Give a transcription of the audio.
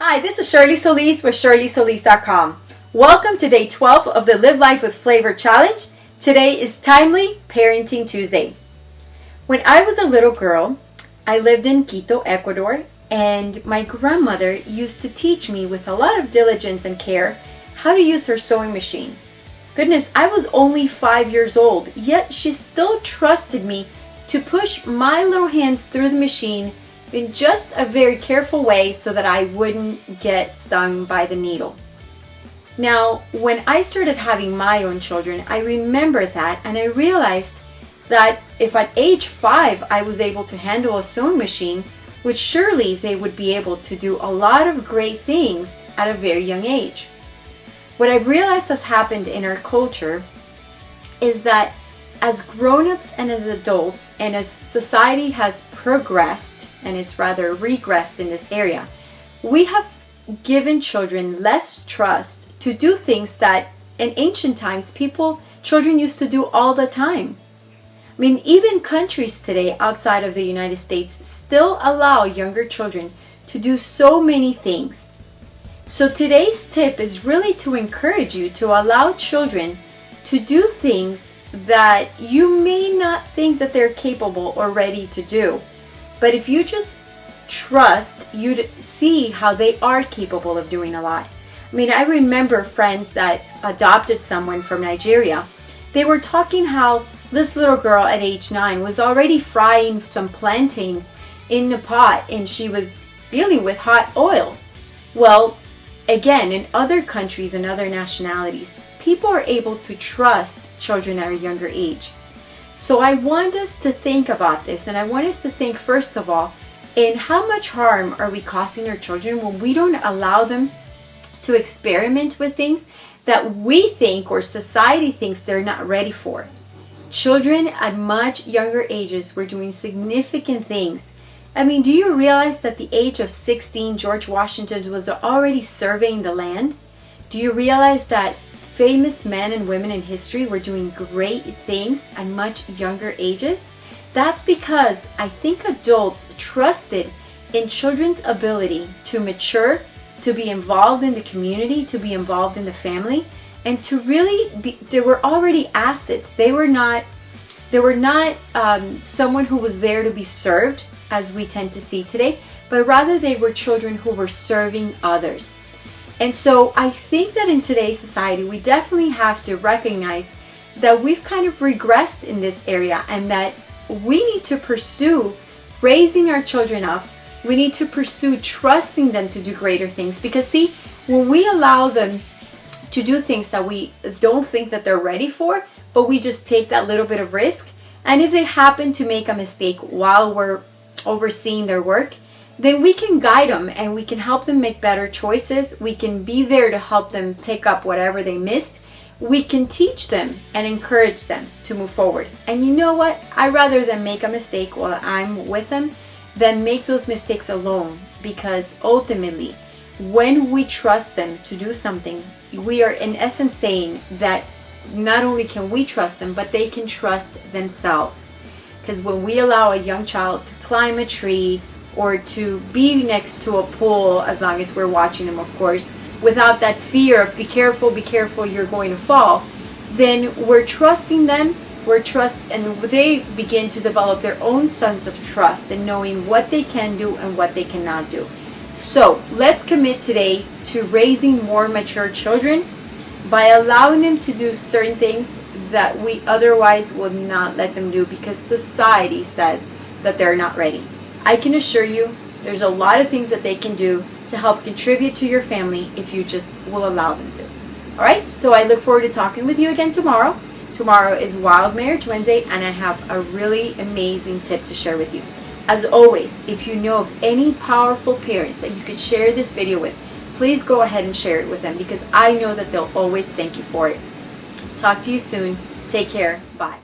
Hi, this is Shirley Solis with ShirleySolis.com. Welcome to day 12 of the Live Life with Flavor Challenge. Today is Timely Parenting Tuesday. When I was a little girl, I lived in Quito, Ecuador, and my grandmother used to teach me with a lot of diligence and care how to use her sewing machine. Goodness, I was only 5 years old, yet she still trusted me to push my little hands through the machine in just a very careful way so that I wouldn't get stung by the needle. Now, when I started having my own children, I remembered that and I realized that if at age 5 I was able to handle a sewing machine, which surely they would be able to do a lot of great things at a very young age. What I've realized has happened in our culture is that as grown-ups and as adults, and as society has progressed, and it's rather regressed in this area, we have given children less trust to do things that in ancient times children used to do all the time. I mean, even countries today outside of the United States still allow younger children to do so many things. So today's tip is really to encourage you to allow children to do things that you may not think that they're capable or ready to do. But if you just trust, you'd see how they are capable of doing a lot. I mean, I remember friends that adopted someone from Nigeria. They were talking how this little girl at age 9 was already frying some plantains in the pot and she was dealing with hot oil. Well, again, in other countries and other nationalities, people are able to trust children at a younger age. So I want us to think about this, and I want us to think first of all in how much harm are we causing our children when we don't allow them to experiment with things that we think or society thinks they're not ready for. Children at much younger ages were doing significant things. I mean, do you realize that at the age of 16, George Washington was already surveying the land? Do you realize that famous men and women in history were doing great things at much younger ages? That's because I think adults trusted in children's ability to mature, to be involved in the community, to be involved in the family, and to really be, they were already assets. They were not someone who was there to be served, as we tend to see today, but rather they were children who were serving others. And so I think that in today's society, we definitely have to recognize that we've kind of regressed in this area and that we need to pursue raising our children up. We need to pursue trusting them to do greater things, because see, when we allow them to do things that we don't think that they're ready for, but we just take that little bit of risk, and if they happen to make a mistake while we're overseeing their work, then we can guide them and we can help them make better choices. We can be there to help them pick up whatever they missed. We can teach them and encourage them to move forward. And you know what? I'd rather them make a mistake while I'm with them than make those mistakes alone, because ultimately, when we trust them to do something, we are in essence saying that not only can we trust them, but they can trust themselves. Because when we allow a young child to climb a tree or to be next to a pool, as long as we're watching them, of course, without that fear of be careful, you're going to fall, then we're trusting them, and they begin to develop their own sense of trust and knowing what they can do and what they cannot do. So let's commit today to raising more mature children by allowing them to do certain things that we otherwise would not let them do because society says that they're not ready. I can assure you there's a lot of things that they can do to help contribute to your family if you just will allow them to. All right, so I look forward to talking with you again tomorrow. Tomorrow is Wild Marriage Wednesday, and I have a really amazing tip to share with you. As always, if you know of any powerful parents that you could share this video with, please go ahead and share it with them, because I know that they'll always thank you for it. Talk to you soon. Take care. Bye.